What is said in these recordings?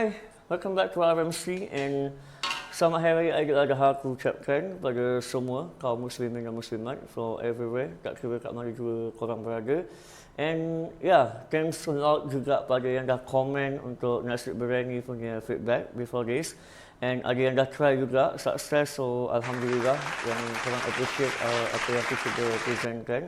Hai, welcome back to RMC and selamat Hari Raya Aidiladha aku ucapkan pada semua kaum muslimin dan muslimat for everywhere, tak kira kat mana juga korang berada. And thanks a lot juga pada yang dah komen untuk nasi biryani punya feedback before this. And ada yang dah try juga, sukses, so Alhamdulillah yang korang appreciate apa yang aku cuba presentkan.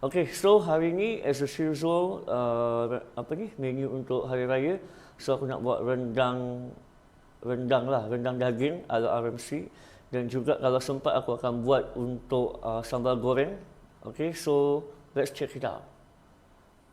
Okay, so hari ni as usual, menu untuk Hari Raya. So aku nak buat rendang daging ala RMC, dan juga kalau sempat aku akan buat untuk sambal goreng. Okay, so let's check it out.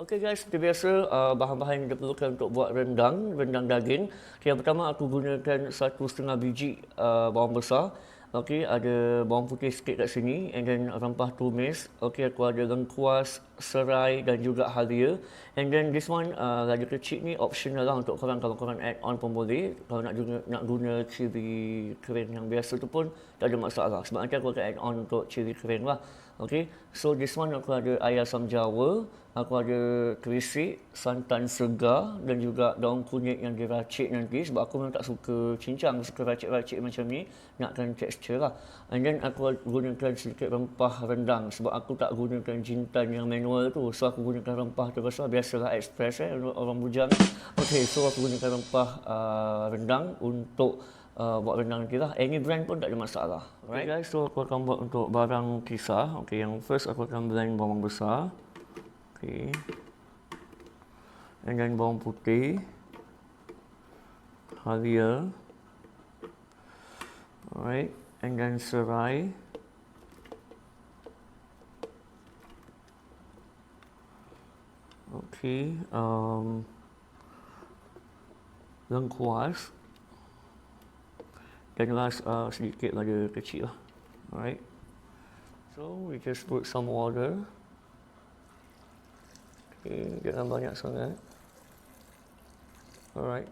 Okay guys, seperti biasa bahan-bahan yang diperlukan untuk buat rendang daging. Yang pertama aku gunakan 1,5 biji bawang besar. Okay, ada bawang putih sikit kat sini, and then rempah tumis. Okay, aku ada lengkuas, serai dan juga halia. And then this one lada kecil ni optional lah untuk korang, kalau korang add on pun boleh. Kalau nak guna cili kering yang biasa tu pun tak ada masalah, sebab nanti aku akan add on untuk cili kering lah. Okay, so this one aku ada air asam jawa, aku ada terisik, santan segar dan juga daun kunyit yang diracik nanti, sebab aku memang tak suka cincang, suka racik-racik macam ni, nakkan tekstur lah. And then aku gunakan sedikit rempah rendang, sebab aku tak gunakan jintan yang manual tu, so aku gunakan rempah terasa, biasalah express orang bujang. Okay, so aku gunakan rempah rendang untuk buat rendang nanti lah. Any brand pun tak ada masalah. Alright guys, so aku akan buat untuk barang kisar. Okay, yang first aku akan blend bawang besar. Okay. And then bawang putih, halia. Alright, and then serai. Okay, lengkuas. Dan last sedikit lada kecil lah. Alright, so we just put some water. Okay, jangan banyak sangat. Alright.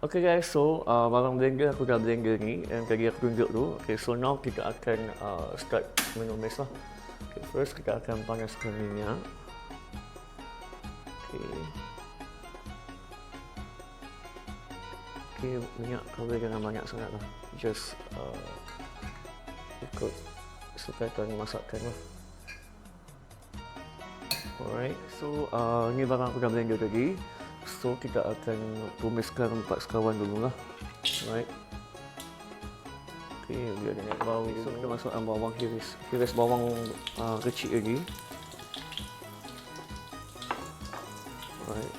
Okay guys, so barang blender aku dah blender ni yang tadi aku tunjuk tu. Okay, so now kita akan start menumis lah. Okay, first kita akan panaskan minyak. Okay, minyak kau jangan banyak sangat lah. Just ikut sukatan masakan lah. Alright, so ni barang aku dah blender tadi. So kita akan tumiskan 4 sekawan dulu lah. Alright. Okay, biar dia naik bau. So kita masukkan bawang hiris bawang kecil lagi. Alright.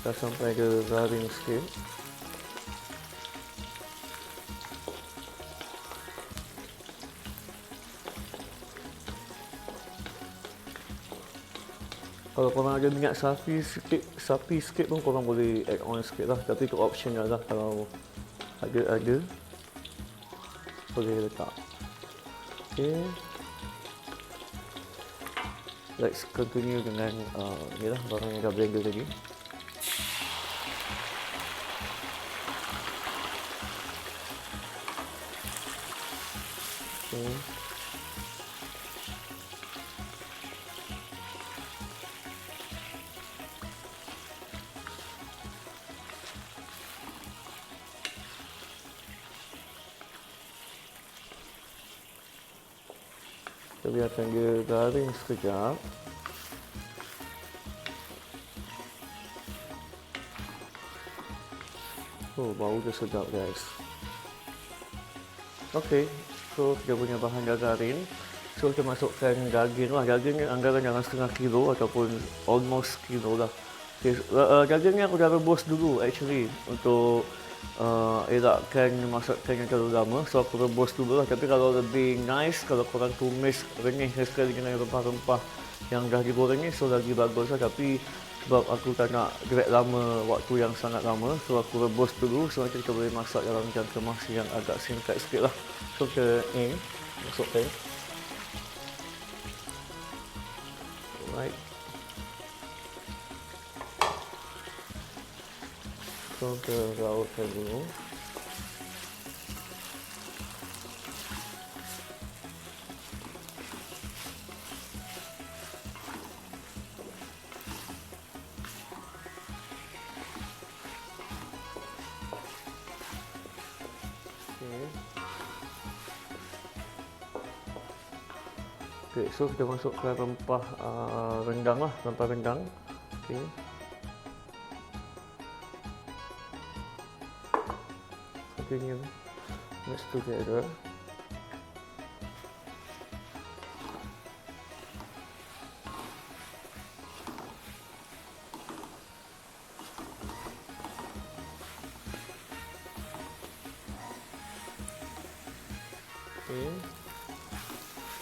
Dah sampai dia garing sikit. Kalau korang ada minyak sapi sikit pun korang boleh add on sikit lah, tapi itu optional lah, kalau ada boleh letak. Okay, let's continue dengan ni lah barang yang dah blender tadi. Okay. Kita biarkan dia garing sekejap. Oh, bau dia sedap guys. Okay, so kita punya bahan dah garing. So kita masukkan daging lah. Daging ni anggaran dalam setengah kilo ataupun almost kilo lah. Okay, daging ni aku dah rebus dulu actually untuk elakkan masakan yang terlalu lama, so aku rebus dulu lah. Tapi kalau lebih nice, kalau korang tumis renyah sekali dengan rempah-rempah yang dah digoreng ni, so lagi bagus lah. Tapi sebab aku tak nak drag lama, waktu yang sangat lama, so aku rebus dulu. So nanti kita boleh masak dalam jangka masa yang agak singkat sikit lah. So kita ni masukkan, alright. So kita lautkan dulu. Okay, so kita masukkan rempah rendang lah, rempah rendang. Okay. Continue mix together.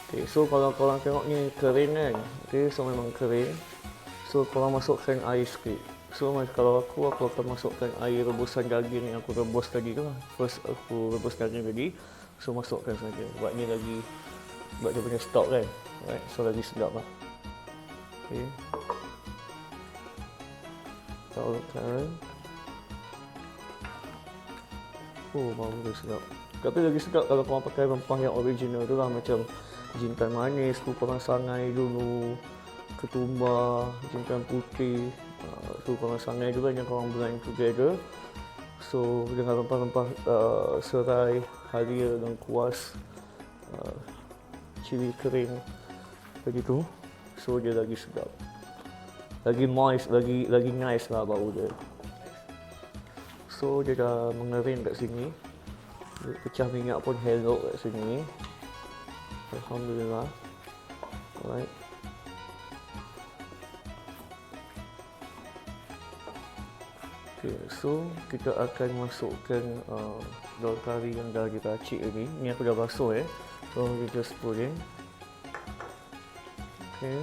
Okay, so kalau korang tengok ni kering kan, okay, so memang kering. So korang masukkan air sikit. So kalau aku akan masukkan air rebusan daging yang aku rebus tadi tu lah. First aku rebus daging tadi, so masukkan saja. Sebab ni lagi, sebab dia punya stok kan, right? So lagi sedap lah. Okay, taruhkan. Oh, bau dia sedap. Tapi lagi sedap kalau korang pakai rempah yang original tu lah, macam jintan manis tu korang sangai dulu, ketumbar, jintan putih, tu korang sangai juga yang korang blend together. So dengan rempah-rempah serai, halia dan kuas, cili kering begitu, so dia lagi sedap, lagi moist, lagi nice lah bau dia. So dia dah mengering kat sini, pecah minyak pun hello kat sini. Alhamdulillah. Alright. Okay, so kita akan masukkan daun kari yang dah diracik tadi. Ni aku dah basuh so kita put in. Okay.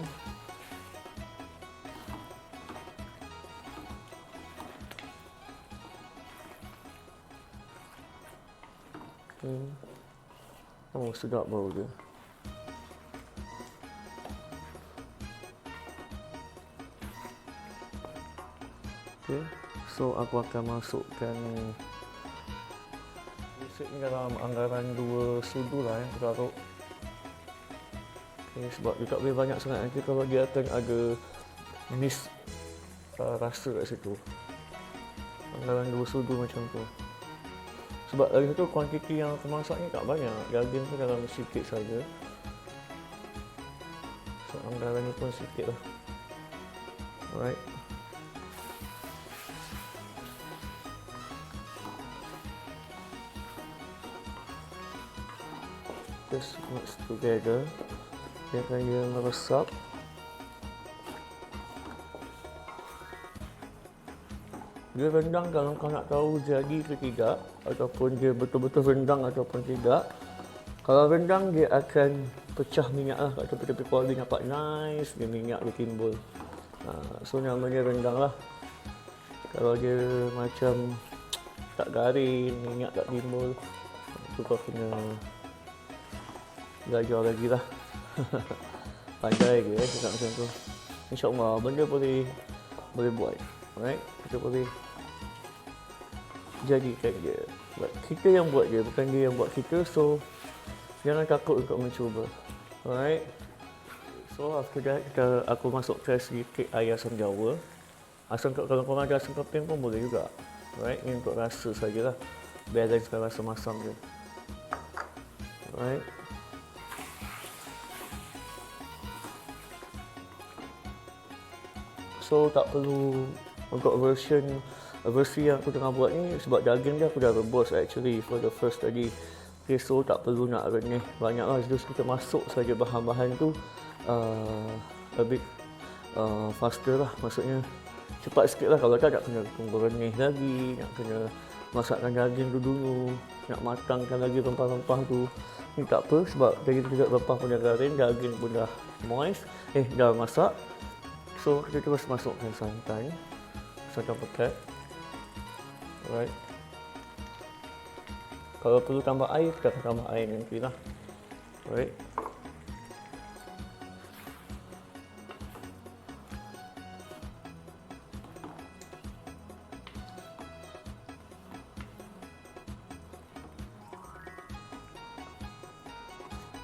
Oh, sedap bau dia. Okay, so aku akan masukkan ni dalam anggaran 2 sudu lah aku taruh. Okay, sebab dia tak boleh banyak sangat nanti kalau dia akan ada miss rasa kat situ. Anggaran 2 sudu macam tu. Sebab lagi satu kuantiti yang aku masak ni tak banyak, daging pun dalam sikit saja. So anggaran ni pun sikit lah. Alright. Just mix together, biarkan dia meresap. Dia rendang kalau kau nak tahu jadi ke tidak, ataupun dia betul-betul rendang ataupun tidak. Kalau rendang dia akan pecah minyak lah kat tepi-tepi kuali, nampak nice, dia minyak dia timbul. So namanya rendang lah. Kalau dia macam tak garing, minyak tak timbul, tu kau kena belajar lagi lah. Pandai ke cakap macam tu. InsyaAllah benda boleh buat. Alright, kita boleh jadikan dia. Kita yang buat dia, bukan dia yang buat kita. So jangan takut untuk mencuba. Alright. So after that aku masukkan sedikit air asam jawa. Kalau korang ada asam keping pun boleh juga. Alright, ini untuk rasa sajalah, balancekan rasa masam dia. Alright. So tak perlu untuk versi yang aku tengah buat ni, sebab daging dia aku dah rebus actually for the first tadi. Okay, so tak perlu nak renyih banyak lah, just kita masuk saja bahan-bahan tu a bit faster lah, maksudnya cepat sikit lah. Kalau tak kena tunggu renyih lagi, nak kena masakkan daging tu dulu, nak matangkan lagi rempah-rempah tu. Ni tak apa, sebab daging juga rempah pun dah garing, daging pun dah moist, dah masak. So kita terus masukkan santan pekat. Alright. Kalau perlu tambah air, kita akan tambah air nanti lah. Alright.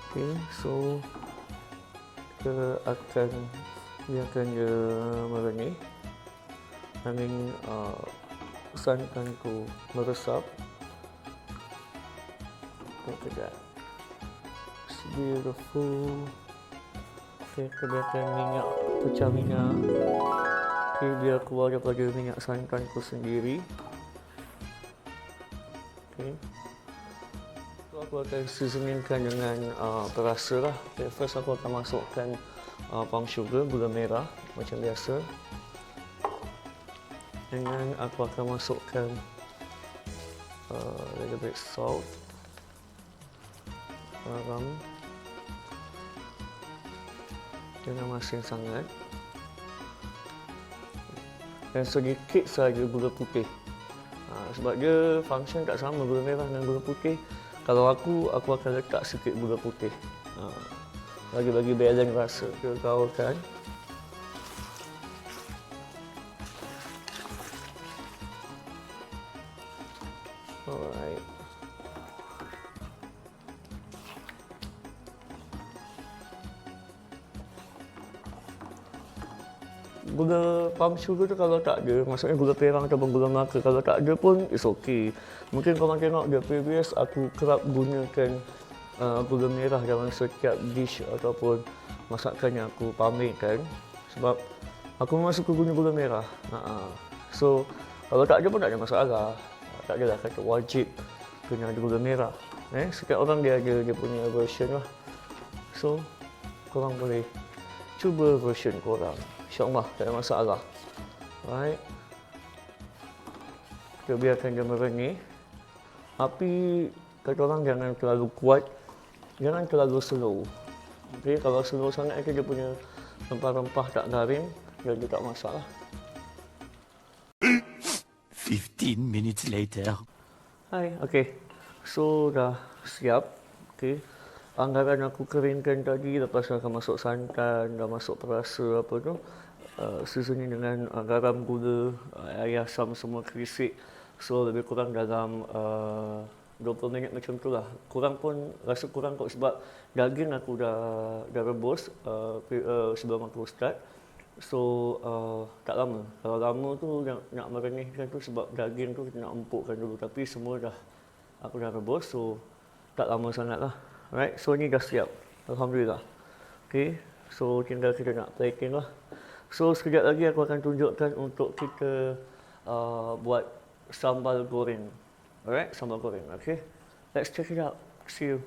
Okay, so kita akan biarkan dia merenyih. Angin santanku meresap. Look at that. It's beautiful. Okay, kita biarkan minyak, pecah minyak. Okay, biar keluar daripada minyak santanku sendiri. Okay. So, aku akan seasoningkan dengan perasa lah. Okay, first aku akan masukkan palm sugar, gula merah macam biasa. Dan aku akan masukkan little bit salt, garam, jangan masin sangat, dan sedikit saja gula putih. Sebab dia function tak sama gula merah dan gula putih. Kalau aku akan letak sikit gula putih. Bagi balance rasa. Kita gaulkan. Alright. Gula palm sugar tu kalau tak ada, maksudnya gula perang ataupun gula melaka, kalau tak ada pun it's okay. Mungkin korang tengok the previous aku kerap gunakan gula merah dalam setiap dish ataupun masakan yang aku pamerkan. Sebab aku memang suka guna gula merah. So kalau tak ada pun tak ada masalah. Tak adalah kata wajib kena ada gula merah. Setiap orang dia ada dia punya version lah. So korang boleh cuba version korang. InsyaAllah tak ada masalah. Alright. Kita biarkan dia merenyih. Api kata orang jangan terlalu kuat, jangan terlalu slow. Okay, kalau slow sangat dia punya rempah-rempah tak garing, jadi tak masalah. 15 minutes later. Hai, okay. So dah siap. Okay. Anggaran aku keringkan tadi, lepas tu akan masuk santan, dah masuk perasa apa tu. Seasoning dengan garam, gula, air asam semua krisik. So lebih kurang dalam 20 minit macam tu lah. Kurang pun, rasa kurang kot sebab daging aku dah rebus sebelum aku start. So tak lama. Kalau lama tu nak merenyihkan tu sebab daging tu nak empukkan dulu. Tapi semua dah aku dah rebus, so tak lama sangat lah. Alright, so ni dah siap. Alhamdulillah. Okay, so tinggal kita nak plating lah. So sekejap lagi aku akan tunjukkan untuk kita buat sambal goreng. Alright, sambal goreng. Okay, let's check it out. See you.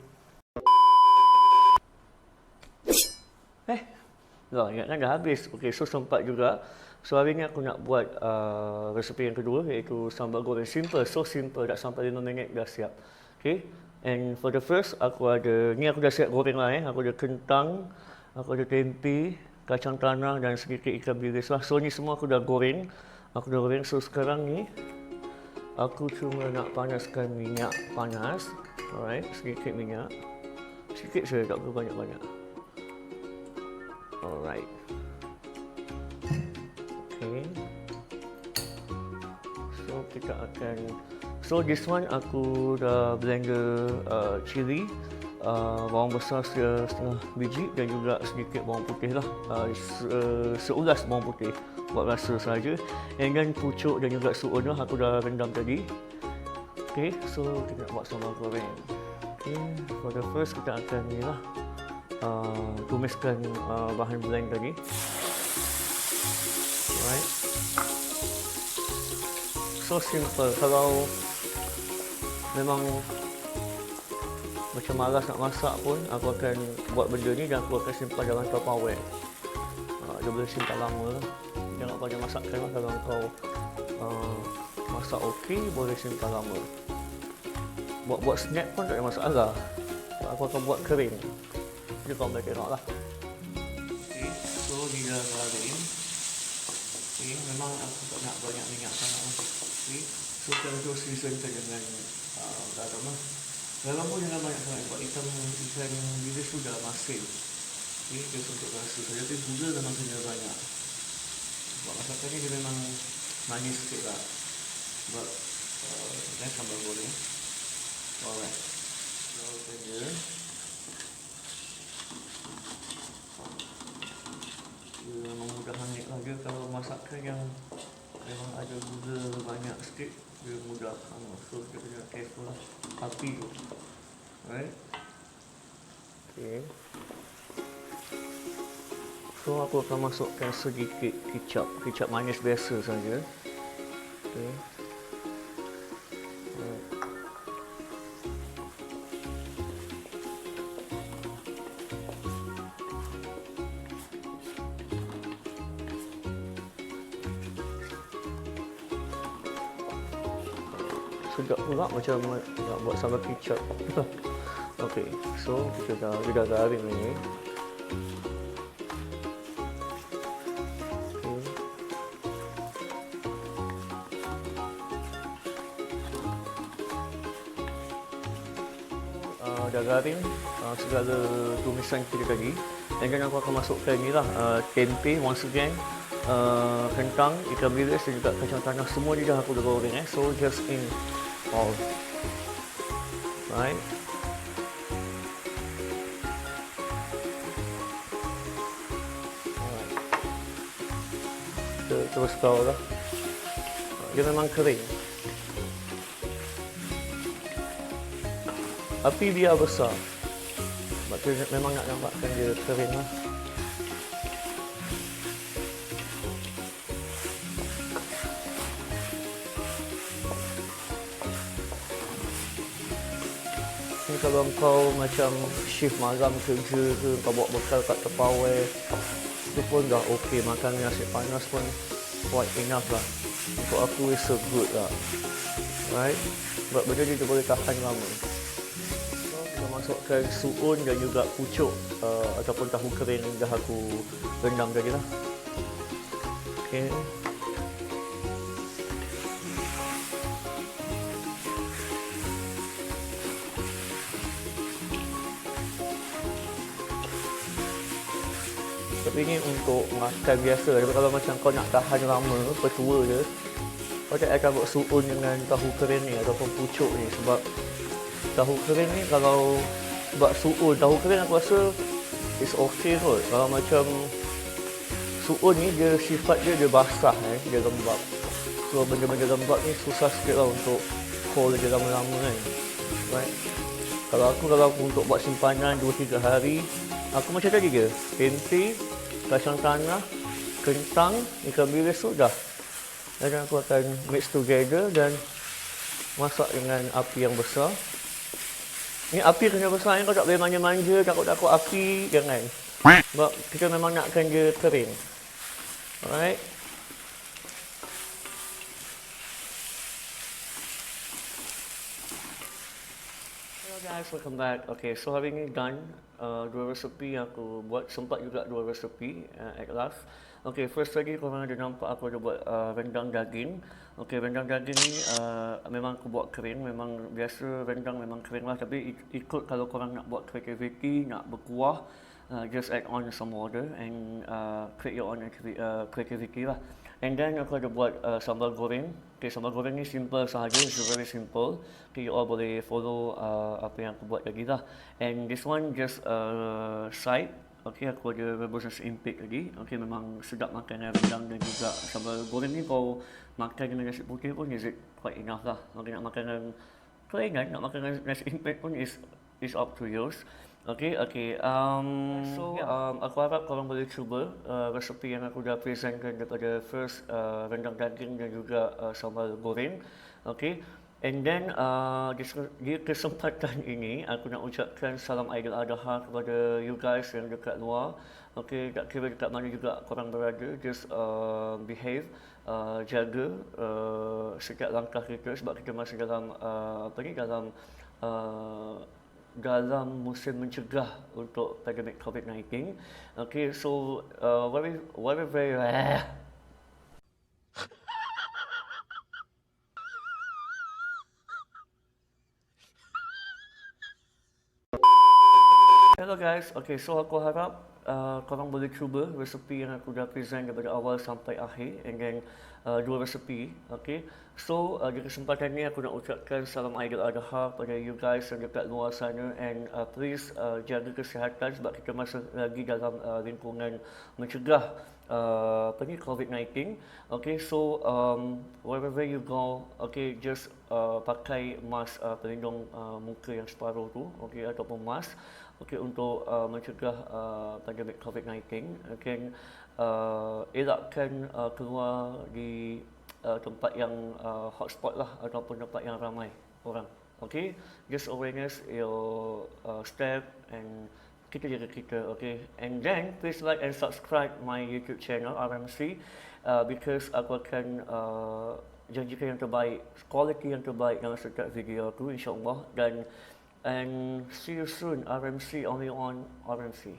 Ingatkan dah habis. Okay, so sempat juga. So hari ni aku nak buat resepi yang kedua, iaitu sambal goreng simple. So simple, tak sampai 5 minit dah siap. Okay, and for the first aku ada, ni aku dah siap goreng lah. Aku ada kentang, aku ada tempe, kacang tanah dan sedikit ikan bilis lah. So ni semua aku dah goreng. So sekarang ni aku cuma nak panaskan minyak panas. Alright, sedikit minyak. Sikit saja, tak perlu banyak-banyak. Alright. Okay. So kita akan, so this one aku dah blender cili, bawang besar setengah biji dan juga sedikit bawang putih lah, seulas bawang putih buat rasa saja. And then pucuk dan juga suun lah aku dah rendam tadi. Okay, so kita nak buat sambal goreng. Okay, for the first kita akan ni lah, tumiskan bahan blend tadi. Alright. So simple. Kalau memang macam malas nak masak pun, aku akan buat benda ni dan aku akan simpan dalam Tupperware. Dia boleh simpan lama lah. Jangan banyak masakkan lah. Kalau kau masak okey, boleh simpan lama. Buat snack pun tak ada masalah. Aku akan buat kering. Jadi kau boleh tengok lah. Okay, so ni dah kering. Okay, memang aku tak nak banyak minyak sangat. Okay, so kita terus season dengan garam lah. Garam pun jangan banyak sangat sebab ikan bilis sudah masin. Okay, just untuk rasa saja, tapi gula memang kena banyak. Sebab masakan ni dia memang manis sikit lah. Sebab sambal goreng. Alright, lalukan dia. Dia memang mudah hangit lah dia kalau masakan yang memang ada gula banyak sikit, dia mudah hangus. So kita kena careful lah api tu. Alright. Okay. So aku akan masukkan sedikit kicap manis biasa saja. Okay. Sedap pula macam nak buat sambal kicap. Okey, so kita dah garing ni. Dah garing segala tumisan kita tadi, dan then aku akan masukkan ni lah, tempe once again, kentang, ikan bilis dan juga kacang tanah, semua ni dah aku dah goreng so just in all. Right. Terus kau lah, dia memang kering. Api biar besar sebab kita memang nak nampakkan dia kering lah. Ni kalau kau macam shift malam kerja ke, kau bawa bekal kat Tupperware, itu pun dah okey. Makan nasi panas pun quite enough lah. Untuk aku is so good lah. Right? Sebab benda ni dia boleh tahan lama. Masukkan suun dan juga pucuk ataupun tahu kering dah aku rendam tadi lah. Okey. Tapi ni untuk makan biasa. Tapi kalau macam kau nak tahan lama, petua je, kau tak akan buat suun dengan tahu kering ni ataupun pucuk ni. Sebab tahu kering ni kalau buat suun, tahu kering aku rasa it's okay kot. Kalau macam suun ni dia sifat dia basah, dia lembab. So benda-benda lembab ni susah sikit lah untuk hold dia lama-lama kan. Right? Kalau aku untuk buat simpanan 2-3 hari, aku macam tadi je, tempe, kacang tanah, kentang, ikan bilis sudah. Dan aku akan mix together dan masak dengan api yang besar. Ni api kena besar, kau tak boleh manja-manja, takut-takut api, jangan. Sebab kita memang nakkan dia kering. Alright. Hello guys, welcome back. Okay, so hari ni done. Dua resepi yang aku buat, sempat juga dua resepi at last. Okay, first lagi korang ada nampak aku ada buat rendang daging. Okay, rendang daging ni memang aku buat kering, memang biasa rendang memang kering lah. Tapi ikut kalau korang nak buat creativity, nak berkuah, just add on some water and create your own creativity lah. And then aku ada buat sambal goreng. Okay, sambal goreng ni simple sahaja, it's very simple. Okay, you all boleh follow apa yang aku buat lagi lah. And this one just side. Okay, aku ada rebus nasi impit lagi. Okay, memang sedap makan rendang dan juga sambal goreng ni kau makan dengan nasi putih pun is quite enough lah. Okay, nak makan dengan keringan, nak makan dengan nasi impit pun is up to yours. Okay. Aku harap korang boleh cuba resepi yang aku dah presentkan daripada first rendang daging dan juga sambal goreng. Okay. And then di kesempatan ini aku nak ucapkan salam Aidiladha kepada you guys yang dekat luar. Okay, tak kira dekat mana juga korang berada, just behave, jaga setiap langkah kita sebab kita masih dalam musim mencegah untuk pandemik COVID-19. Okay, so very Hello guys, okay, so aku harap korang boleh cuba resepi yang aku dah present daripada awal sampai akhir, and then dua resepi, okay. So di kesempatan ni aku nak ucapkan salam Aidil Adha pada you guys yang dekat luar sana, and please jaga kesihatan sebab kita masih lagi dalam lingkungan mencegah COVID-19. Okay, so wherever you go, okay, just pakai mask pelindung muka yang separuh tu, okay, ataupun mask, okay, untuk mencegah pandemik COVID-19. Okay, elakkan keluar di tempat yang hotspot lah, ataupun tempat yang ramai orang. Okay, just awareness your step, and kita jaga kita, okay. And then please like and subscribe my YouTube channel RMC, because aku akan janjikan yang terbaik, quality yang terbaik dalam setiap video aku, insyaAllah. And see you soon, RMC, only on RMC.